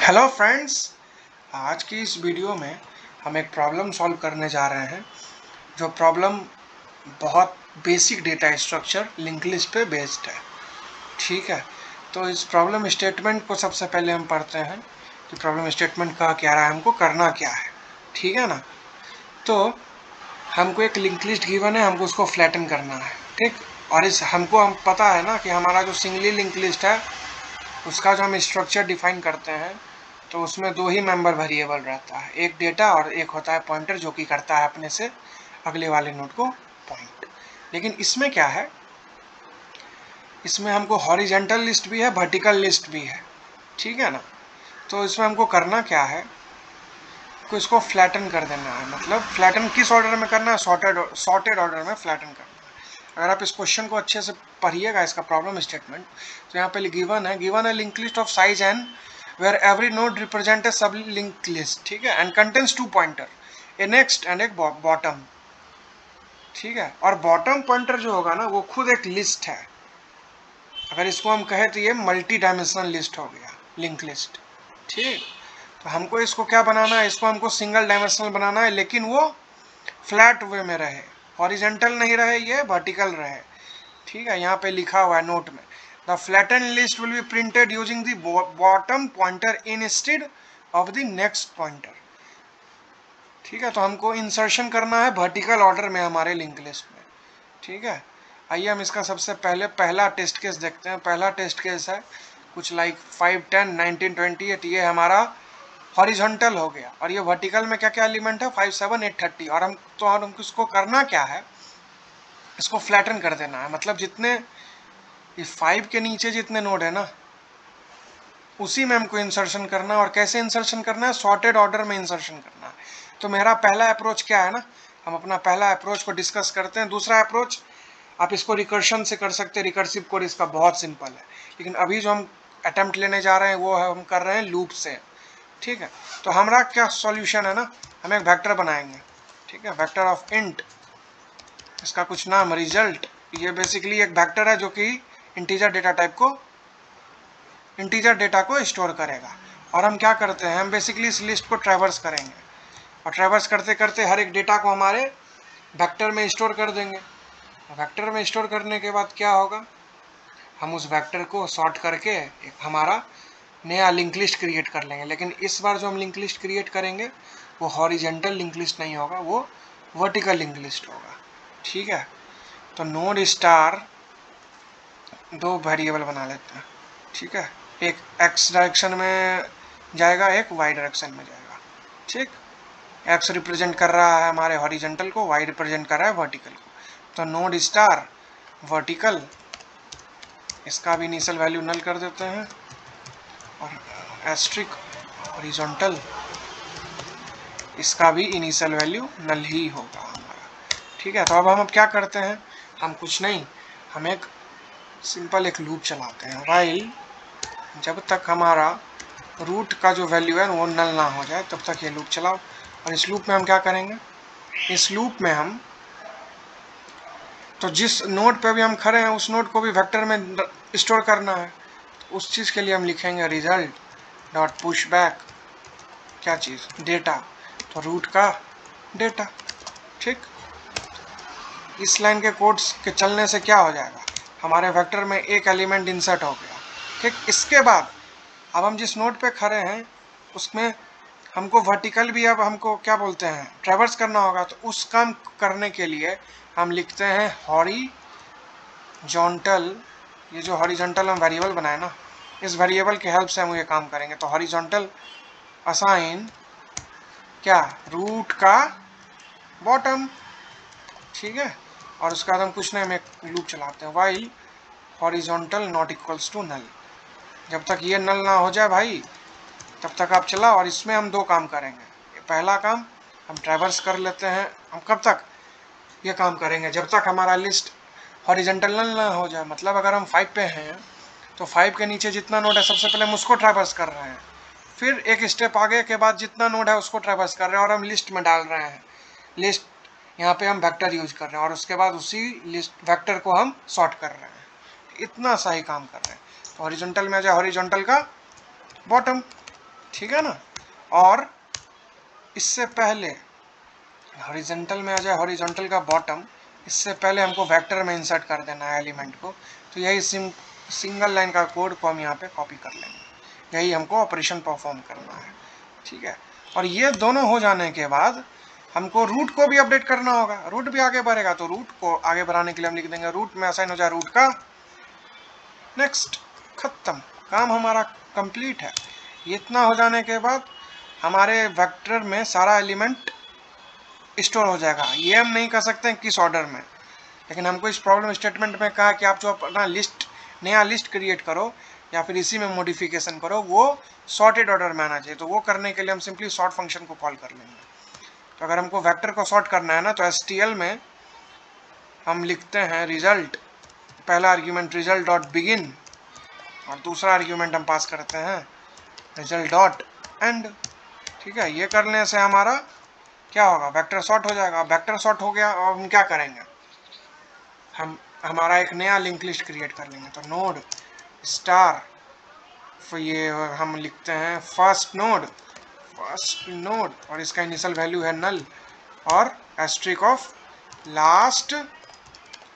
Hello friends, आज की इस वीडियो में हम एक प्रॉब्लम सॉल्व करने जा रहे हैं। जो प्रॉब्लम बहुत basic data structure link list पे बेस्ड है। ठीक है, तो इस प्रॉब्लम स्टेटमेंट को सबसे पहले हम पढ़ते हैं कि प्रॉब्लम स्टेटमेंट का क्या रहा है, हमको करना क्या है। ठीक है ना, तो हमको एक लिंक लिस्ट गिवन है, हमको उसको फ्लैटन करना है। ठीक, और इस हम पता है ना कि हमारा जो सिंगली लिंक लिस्ट है उसका जो हम स्ट्रक्चर डिफाइन करते हैं तो उसमें दो ही मेंबर वेरिएबल रहता है, एक डेटा और एक होता है पॉइंटर, जो कि करता है अपने से अगले वाले नोड को पॉइंट। लेकिन इसमें क्या है, इसमें हमको हॉरिजेंटल लिस्ट भी है, वर्टिकल लिस्ट भी है। ठीक है ना, तो इसमें हमको करना क्या है, तो इसको फ्लैटन कर देना है। मतलब फ्लैटन किस ऑर्डर में करना है, सॉर्टेड ऑर्डर में फ्लैटन करना है। अगर आप इस क्वेश्चन को अच्छे से पढ़िएगा, इसका प्रॉब्लम स्टेटमेंट, तो यहाँ पे गिवन है link list of size N where every node represent a sub linked list। ठीक है, and contains two pointer, a next and a bottom। ठीक है, और बॉटम पॉइंटर जो होगा ना वो खुद एक लिस्ट है। अगर इसको हम कहें तो ये मल्टी डायमेंशनल लिस्ट हो गया, लिंक लिस्ट। ठीक, तो हमको इसको क्या बनाना है, इसको हमको सिंगल डायमेंशनल बनाना है, लेकिन वो फ्लैट वे में रहे, हॉरिजेंटल नहीं रहे, ये वर्टिकल रहे। ठीक है, यहाँ पे लिखा हुआ है नोट में, the flattened list will be printed using the bottom pointer instead of the next pointer। ठीक है, तो हमको इंसर्शन करना है वर्टिकल ऑर्डर में हमारे लिंक लिस्ट में। ठीक है, आइए हम इसका सबसे पहले पहला टेस्ट केस देखते हैं। पहला टेस्ट केस है कुछ लाइक 5, 10, 19, 28। ये हमारा हॉरिजॉन्टल हो गया, और ये वर्टिकल में क्या क्या एलिमेंट है, 5, 7, 8, 30। और हमको इसको करना क्या है, इसको फ्लैटन कर देना है। मतलब जितने ये 5 के नीचे जितने नोड है ना, उसी में हमको इंसर्शन करना है। और कैसे इंसर्शन करना है, सॉर्टेड ऑर्डर में इंसर्शन करना है। तो मेरा पहला अप्रोच क्या है ना, हम अपना पहला अप्रोच को डिस्कस करते हैं। दूसरा अप्रोच आप इसको रिकर्शन से कर सकते हैं, रिकर्सिव कोड इसका बहुत सिंपल है। लेकिन अभी जो हम अटेम्प्ट लेने जा रहे हैं वो हम कर रहे हैं लूप से। ठीक है, तो हमारा क्या सॉल्यूशन है ना, हम एक वेक्टर बनाएंगे। ठीक है, वेक्टर ऑफ इंट, इसका कुछ नाम रिजल्ट। ये बेसिकली एक वेक्टर है जो कि इंटीजर डेटा को स्टोर करेगा। और हम क्या करते हैं, हम बेसिकली इस लिस्ट को ट्रैवर्स करेंगे, और ट्रैवर्स करते करते हर एक डेटा को हमारे वेक्टर में स्टोर कर देंगे। वेक्टर में स्टोर करने के बाद क्या होगा, हम उस वेक्टर को सॉर्ट करके एक हमारा नया लिंक लिस्ट क्रिएट कर लेंगे। लेकिन इस बार जो हम लिंक लिस्ट क्रिएट करेंगे वो हॉरिजेंटल लिंक लिस्ट नहीं होगा, वो वर्टिकल लिंक लिस्ट होगा। ठीक है, तो नोड स्टार दो वेरिएबल बना लेते हैं। ठीक है, एक एक्स डायरेक्शन में जाएगा, एक वाई डायरेक्शन में जाएगा। ठीक, एक्स रिप्रेजेंट कर रहा है हमारे हॉरिजेंटल को, वाई रिप्रेजेंट कर रहा है वर्टिकल को। तो नोड स्टार वर्टिकल, इसका भी इनिशियल वैल्यू नल कर देते हैं, और एस्ट्रिक हॉरिजॉन्टल, इसका भी इनिशियल वैल्यू नल ही होगा हमारा। ठीक है, तो अब हम क्या करते हैं, हम कुछ नहीं, हम एक सिंपल एक लूप चलाते हैं, वाइल जब तक हमारा रूट का जो वैल्यू है वो नल ना हो जाए तब तक ये लूप चलाओ। और इस लूप में हम क्या करेंगे, इस लूप में हम तो जिस नोड पे भी हम खड़े हैं उस नोड को भी वेक्टर में स्टोर करना है। तो उस चीज़ के लिए हम लिखेंगे रिजल्ट डॉट पुश बैक, क्या चीज़, डेटा, तो रूट का डेटा। ठीक, इस लाइन के कोड्स के चलने से क्या हो जाएगा, हमारे वेक्टर में एक एलिमेंट इंसर्ट हो गया। ठीक, इसके बाद अब हम जिस नोड पे खड़े हैं उसमें हमको वर्टिकल भी अब हमको क्या बोलते हैं, ट्रैवर्स करना होगा। तो उस काम करने के लिए हम लिखते हैं हॉरिजॉन्टल, ये जो हॉरिजॉन्टल हम वेरिएबल बनाए ना, इस वेरिएबल के हेल्प से हम ये काम करेंगे। तो हॉरिजॉन्टल असाइन क्या, रूट का बॉटम। ठीक है, और उसके बाद हम कुछ नहीं, हम एक लूप चलाते हैं, while horizontal not equals to null. जब तक ये नल ना हो जाए भाई तब तक आप चलाओ। और इसमें हम दो काम करेंगे। पहला काम हम ट्रैवर्स कर लेते हैं, हम कब तक ये काम करेंगे, जब तक हमारा लिस्ट हॉरिजॉन्टल नल ना हो जाए। मतलब अगर हम 5 पे हैं तो 5 के नीचे जितना नोड है सबसे पहले हम उसको ट्रैवर्स कर रहे हैं, फिर एक स्टेप आगे के बाद जितना नोड है उसको ट्रैवर्स कर रहे हैं, और हम लिस्ट में डाल रहे हैं। लिस्ट यहाँ पे हम वेक्टर यूज कर रहे हैं, और उसके बाद उसी लिस्ट वेक्टर को हम सॉर्ट कर रहे हैं। इतना सा ही काम कर रहे हैं। तो हॉरिजॉन्टल में आ जाए हॉरिजॉन्टल का बॉटम। ठीक है ना। और इससे पहले हॉरिजॉन्टल में आ जाए, हॉरिजॉन्टल का बॉटम, इससे पहले हमको वेक्टर में इंसर्ट कर देना है एलिमेंट को। तो यही सिंगल लाइन का कोड को हम यहाँ पे कॉपी कर लेंगे, यही हमको ऑपरेशन परफॉर्म करना है, ठीक है। और ये दोनों हो जाने के बाद हमको रूट को भी अपडेट करना होगा, रूट भी आगे बढ़ेगा, तो रूट को आगे बढ़ाने के लिए हम लिख देंगे रूट में असाइन हो जाए रूट का नेक्स्ट, खत्म, काम हमारा कंप्लीट है। इतना हो जाने के बाद हमारे वेक्टर में सारा एलिमेंट स्टोर हो जाएगा। ये हम नहीं कर सकते हैं किस ऑर्डर में, लेकिन हमको इस प्रॉब्लम स्टेटमेंट में कहा कि आप जो अपना लिस्ट, नया लिस्ट क्रिएट करो या फिर इसी में मॉडिफिकेशन करो, वो सॉर्टेड ऑर्डर में आना चाहिए। तो वो करने के लिए हम सिंपली सॉर्ट फंक्शन को कॉल कर लेंगे। तो अगर हमको वेक्टर को सॉर्ट करना है ना, तो STL में हम लिखते हैं रिजल्ट, पहला आर्ग्यूमेंट रिजल्ट डॉट बिगिन और दूसरा आर्ग्यूमेंट हम पास करते हैं रिजल्ट डॉट एंड, ठीक है। ये करने से हमारा क्या होगा, वेक्टर सॉर्ट हो जाएगा। वेक्टर सॉर्ट हो गया और हम क्या करेंगे, हम हमारा एक नया लिंक लिस्ट क्रिएट कर लेंगे। तो नोड स्टार, तो ये हम लिखते हैं फर्स्ट नोड और इसका इनिशियल वैल्यू है नल और एस्ट्रिक ऑफ लास्ट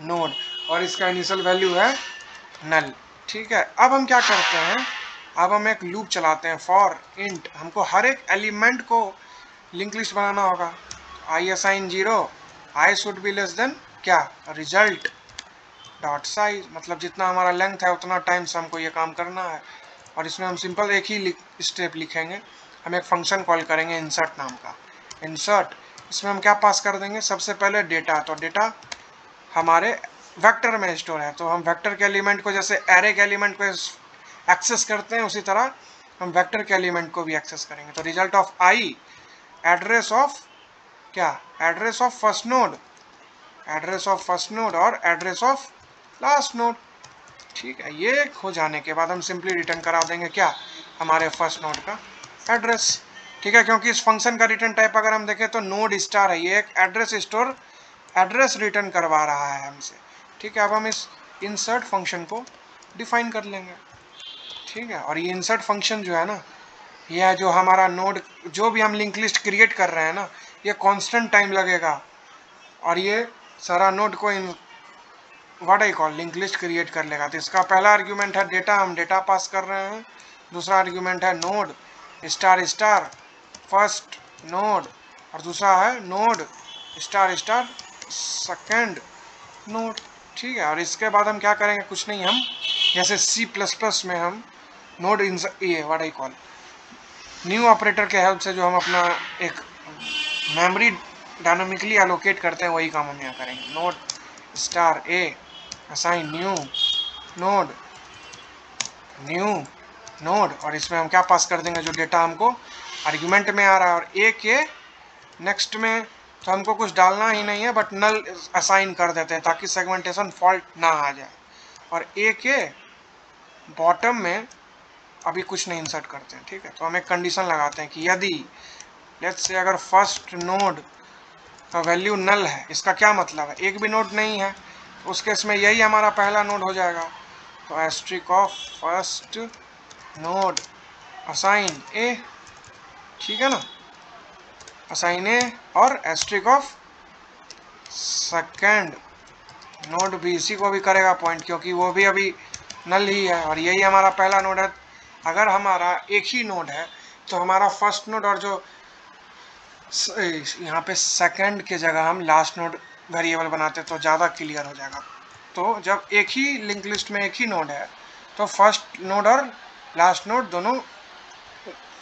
नोड और इसका इनिशियल वैल्यू है नल, ठीक है। अब हम क्या करते हैं, अब हम एक लूप चलाते हैं फॉर इंट, हमको हर एक एलिमेंट को लिंक लिस्ट बनाना होगा। I assign 0, I should be less than क्या, रिजल्ट डॉट साइज, मतलब जितना हमारा लेंथ है उतना टाइम्स हमको ये काम करना है। और इसमें हम सिंपल एक ही स्टेप लिखेंगे, हम एक फंक्शन कॉल करेंगे इंसर्ट नाम का। इंसर्ट, इसमें हम क्या पास कर देंगे, सबसे पहले डेटा। तो डेटा हमारे वेक्टर में स्टोर है, तो हम वेक्टर के एलिमेंट को जैसे एरे के एलिमेंट को एक्सेस करते हैं, उसी तरह हम वेक्टर के एलिमेंट को भी एक्सेस करेंगे। तो result of i, address of क्या, address of first node, address of first node और एड्रेस ऑफ लास्ट नोड, ठीक है। ये हो जाने के बाद हम सिंपली रिटर्न करा देंगे क्या, हमारे फर्स्ट नोड का एड्रेस, ठीक है। क्योंकि इस फंक्शन का रिटर्न टाइप अगर हम देखें तो नोड स्टार है, ये एक एड्रेस स्टोर एड्रेस रिटर्न करवा रहा है हमसे, ठीक है। अब हम इस इंसर्ट फंक्शन को डिफाइन कर लेंगे, ठीक है। और ये इंसर्ट फंक्शन जो है ना, ये है जो हमारा नोड, जो भी हम लिंक लिस्ट क्रिएट कर रहे हैं ना, ये कांस्टेंट टाइम लगेगा और ये सारा नोड को what I call link list create कर लेगा। तो इसका पहला आर्ग्यूमेंट है डेटा, हम डेटा पास कर रहे हैं। दूसरा आर्ग्यूमेंट है node star star first node और दूसरा है node star star second node, ठीक है। और इसके बाद हम क्या करेंगे, कुछ नहीं, हम जैसे C++ में हम नोड ये what I call new operator के हेल्प से जो हम अपना एक मेमोरी डायनामिकली एलोकेट करते हैं, वही काम हम यहाँ करेंगे। नोड स्टार ए असाइन न्यू नोड और इसमें हम क्या पास कर देंगे, जो डेटा हमको आर्ग्यूमेंट में आ रहा है। और ए के नेक्स्ट में तो हमको कुछ डालना ही नहीं है, बट नल असाइन कर देते हैं ताकि सेगमेंटेशन फॉल्ट ना आ जाए। और ए के बॉटम में अभी कुछ नहीं इंसर्ट करते हैं, ठीक है। तो हम एक कंडीशन लगाते हैं कि यदि लेट्स से अगर फर्स्ट नोड का वैल्यू नल है, इसका क्या मतलब है, एक भी नोड नहीं है, तो उस केस में यही हमारा पहला नोड हो जाएगा। तो asterisk of first node assign a, ठीक है ना, असाइन ए और एस्ट्रिक ऑफ सेकेंड नोड भी इसी को भी करेगा पॉइंट, क्योंकि वो भी अभी नल ही है और यही हमारा पहला नोड है। अगर हमारा एक ही नोड है तो हमारा फर्स्ट नोड और जो यहाँ पे सेकंड के जगह हम लास्ट नोड वेरिएबल बनाते तो ज़्यादा क्लियर हो जाएगा। तो जब एक ही लिंक लिस्ट में एक ही नोड है तो फर्स्ट नोड और लास्ट नोड दोनों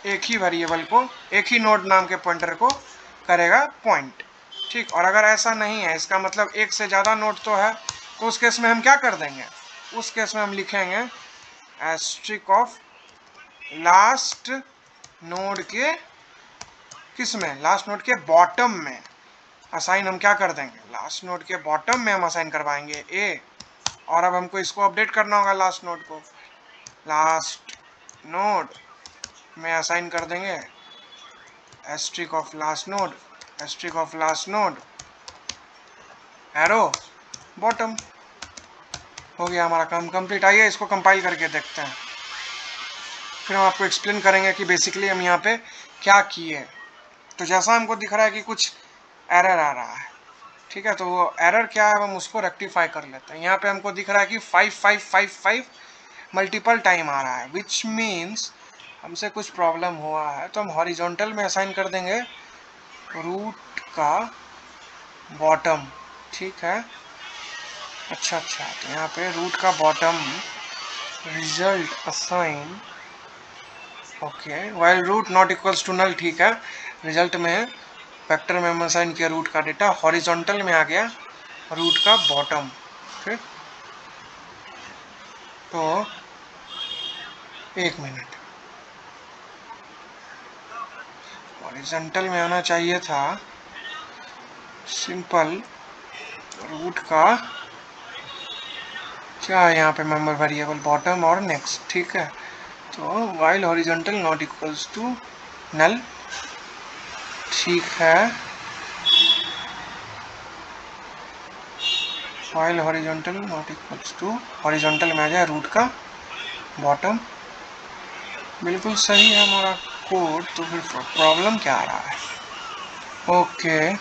एक ही वेरिएबल को, एक ही नोड नाम के पॉइंटर को करेगा पॉइंट, ठीक। और अगर ऐसा नहीं है, इसका मतलब एक से ज़्यादा नोड तो है, तो उस केस में हम क्या कर देंगे, उस केस में हम लिखेंगे एस्ट्रिक ऑफ लास्ट नोड के किस में, लास्ट नोड के बॉटम में असाइन हम क्या कर देंगे, लास्ट नोड के बॉटम में हम असाइन करवाएंगे ए। और अब हमको इसको अपडेट करना होगा, लास्ट नोड को लास्ट नोड में असाइन कर देंगे asterisk of last node, asterisk of last node arrow bottom. हो गया हमारा काम कंप्लीट। आइए इसको कंपाइल करके देखते हैं। फिर हम आपको एक्सप्लेन करेंगे कि बेसिकली हम यहाँ पे क्या किए। तो जैसा हमको दिख रहा है कि कुछ एरर आ रहा है, ठीक है, तो वो एरर क्या है हम उसको रेक्टिफाई कर लेते हैं। यहाँ पे हमको दिख रहा है कि 5555 मल्टीपल टाइम आ रहा है, विच मीन्स हमसे कुछ प्रॉब्लम हुआ है। तो हम हॉरिजॉन्टल में असाइन कर देंगे रूट का बॉटम, ठीक है। अच्छा, तो यहाँ पे रूट का bottom result assign, okay, while root not equals to null, ठीक है। रिजल्ट में वेक्टर में हम असाइन किया रूट का डेटा, हॉरिजॉन्टल में आ गया रूट का बॉटम, ठीक। तो एक मिनट, हॉरिजॉन्टल में आना चाहिए था सिंपल रूट का क्या है यहाँ पे मेंबर वेरिएबल बॉटम और नेक्स्ट, ठीक है। तो while horizontal not equals to null, ठीक है। While horizontal not equals to, horizontal में आ जाए रूट का बॉटम, बिल्कुल सही है हमारा कोड। तो फिर प्रॉब्लम क्या आ रहा है? ओके,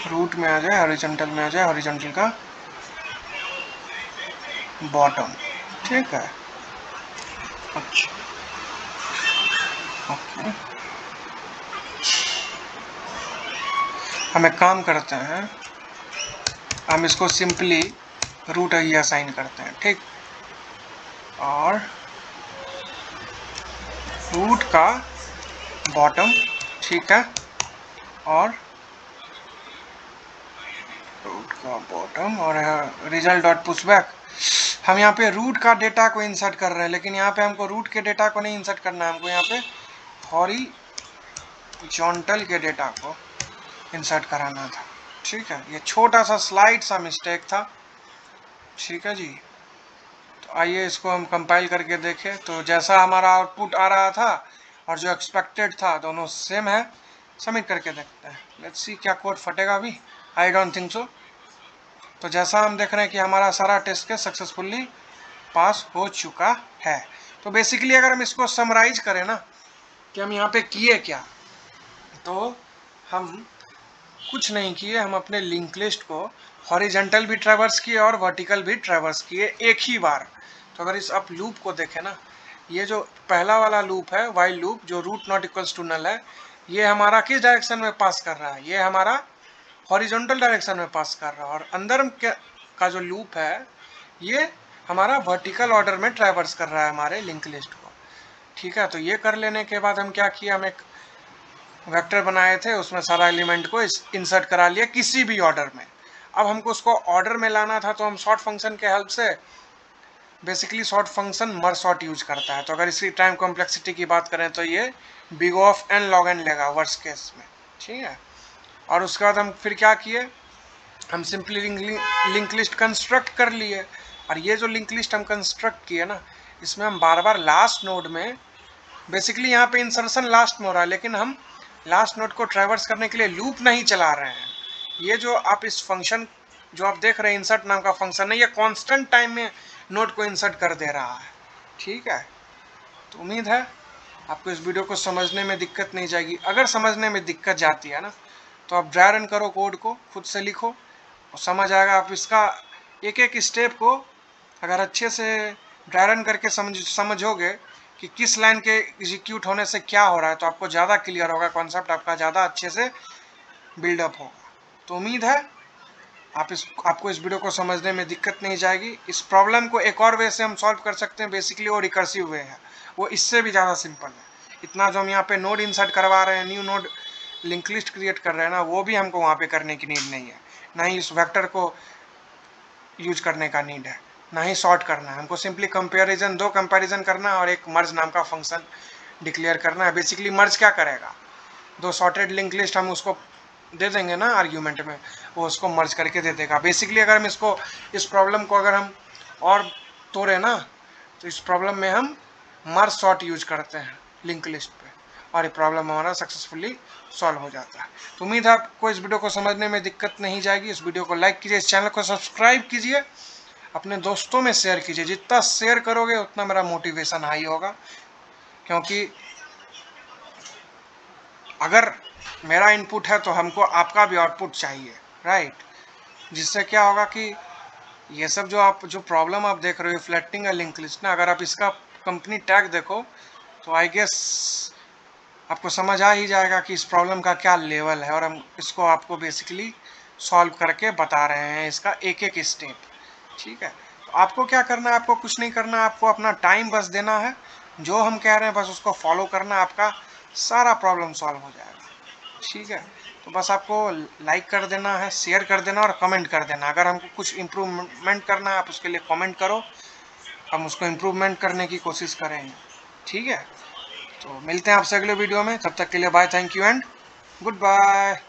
रूट में आ जाए, हॉरिजॉन्टल में आ जाए, हॉरिजॉन्टल का बॉटम, ठीक है। अच्छा, ओके, हम एक काम करते हैं, हम इसको सिंपली रूट ही असाइन करते हैं, ठीक। और रूट का बॉटम, ठीक है, और रूट का बॉटम और रिजल्ट डॉट पुशबैक। हम यहाँ पे रूट का डेटा को इंसर्ट कर रहे हैं, लेकिन यहाँ पे हमको रूट के डेटा को नहीं इंसर्ट करना है, हमको यहाँ पे हॉरिजॉन्टल के डेटा को इंसर्ट कराना था, ठीक है। ये छोटा सा स्लाइड सा मिस्टेक था, ठीक है जी। तो आइए इसको हम कंपाइल करके देखें। तो जैसा हमारा आउटपुट आ रहा था और जो एक्सपेक्टेड था दोनों सेम है। सबमिट करके देखते हैं, लेट्स सी क्या कोड फटेगा अभी, आई डोंट थिंक सो। तो जैसा हम देख रहे हैं कि हमारा सारा टेस्ट केस सक्सेसफुली पास हो चुका है। तो बेसिकली अगर हम इसको समराइज करें ना कि हम यहाँ पे किए क्या, तो हम कुछ नहीं किए, हम अपने लिंक लिस्ट को हॉरिजॉन्टल भी ट्रैवर्स किए और वर्टिकल भी ट्रैवर्स किए एक ही बार। तो अगर इस आप लूप को देखें ना, ये जो पहला वाला लूप है वाइल लूप, जो root not equals to null है, ये हमारा किस डायरेक्शन में पास कर रहा है? ये हमारा हॉरिजॉन्टल डायरेक्शन में पास कर रहा है। और अंदर का जो लूप है ये हमारा वर्टिकल ऑर्डर में ट्रैवर्स कर रहा है हमारे लिंक लिस्ट को, ठीक है। तो ये कर लेने के बाद हम क्या किया, हम एक वेक्टर बनाए थे, उसमें सारा एलिमेंट को इंसर्ट करा लिया किसी भी ऑर्डर में। अब हमको उसको ऑर्डर में लाना था, तो हम सॉर्ट फंक्शन के हेल्प से, basically sort function merge sort use करता है। तो अगर इसकी टाइम कॉम्प्लेक्सिटी की बात करें तो ये big of N log N लेगा वर्स्ट केस में, ठीक है। और उसके बाद हम फिर क्या किए, हम सिंपली लिंक लिस्ट कंस्ट्रक्ट कर लिए। और ये जो लिंक लिस्ट हम कंस्ट्रक्ट किए ना, इसमें हम बार बार लास्ट नोड में, बेसिकली यहाँ पे इंसर्शन लास्ट में हो रहा है, लेकिन हम लास्ट नोड को ट्रैवर्स करने के लिए लूप नहीं चला रहे हैं। ये जो आप इस फंक्शन जो आप देख रहे हैं इंसर्ट नाम का फंक्शन है, ये कांस्टेंट टाइम में नोड को इंसर्ट कर दे रहा है, ठीक है। तो उम्मीद है आपको इस वीडियो को समझने में दिक्कत नहीं जाएगी। अगर समझने में दिक्कत जाती है ना, तो आप ड्राई रन करो, कोड को खुद से लिखो और समझ आएगा। आप इसका एक एक स्टेप को अगर अच्छे से ड्राई रन करके समझोगे कि किस लाइन के एग्जीक्यूट होने से क्या हो रहा है, तो आपको ज़्यादा क्लियर होगा, कॉन्सेप्ट आपका ज़्यादा अच्छे से बिल्डअप होगा। तो उम्मीद है आपको इस वीडियो को समझने में दिक्कत नहीं जाएगी। इस प्रॉब्लम को एक और वे से हम सॉल्व कर सकते हैं, बेसिकली वो रिकर्सिव वे है, वो इससे भी ज़्यादा सिंपल है। इतना जो हम यहाँ पे नोड इंसर्ट करवा रहे हैं, new node link list create कर रहे हैं ना, वो भी हमको वहाँ पे करने की नीड नहीं है, ना ही इस वेक्टर को यूज करने का नीड है, ना ही सॉर्ट करना है। हमको सिंपली कंपैरिजन, दो कंपैरिजन करना है और एक मर्ज नाम का फंक्शन डिक्लेयर करना है। बेसिकली मर्ज क्या करेगा, दो सॉर्टेड लिंक लिस्ट हम उसको दे देंगे ना आर्ग्यूमेंट में, वो उसको मर्ज करके दे देगा। बेसिकली अगर हम इसको, इस प्रॉब्लम को अगर हम और तोड़े ना, तो इस प्रॉब्लम में हम मर्ज सॉर्ट यूज करते हैं लिंक लिस्ट पे, और ये प्रॉब्लम हमारा सक्सेसफुली सॉल्व हो जाता है। तो उम्मीद है आपको इस वीडियो को समझने में दिक्कत नहीं जाएगी। इस वीडियो को लाइक कीजिए, इस चैनल को सब्सक्राइब कीजिए अपने दोस्तों में शेयर कीजिए। जितना शेयर करोगे उतना मेरा मोटिवेशन हाई होगा, क्योंकि अगर मेरा इनपुट है तो हमको आपका भी आउटपुट चाहिए, राइट। जिससे क्या होगा कि ये सब जो प्रॉब्लम आप देख रहे हो फ्लैटिंग लिंक लिस्ट ना, अगर आप इसका कंपनी टैग देखो तो आई गेस आपको समझ आ ही जाएगा कि इस प्रॉब्लम का क्या लेवल है, और हम इसको आपको बेसिकली सॉल्व करके बता रहे हैं, इसका एक एक स्टेप। ठीक है, तो आपको क्या करना है, आपको कुछ नहीं करना है, आपको अपना टाइम बस देना है, जो हम कह रहे हैं बस उसको फॉलो करना, आपका सारा प्रॉब्लम सॉल्व हो जाएगा। ठीक है, तो बस आपको लाइक कर देना है, शेयर कर देना और कमेंट कर देना। अगर हमको कुछ इम्प्रूवमेंट करना है आप उसके लिए कमेंट करो, हम उसको इम्प्रूवमेंट करने की कोशिश करेंगे। ठीक है, तो मिलते हैं आपसे अगले वीडियो में, तब तक के लिए bye, thank you and good bye.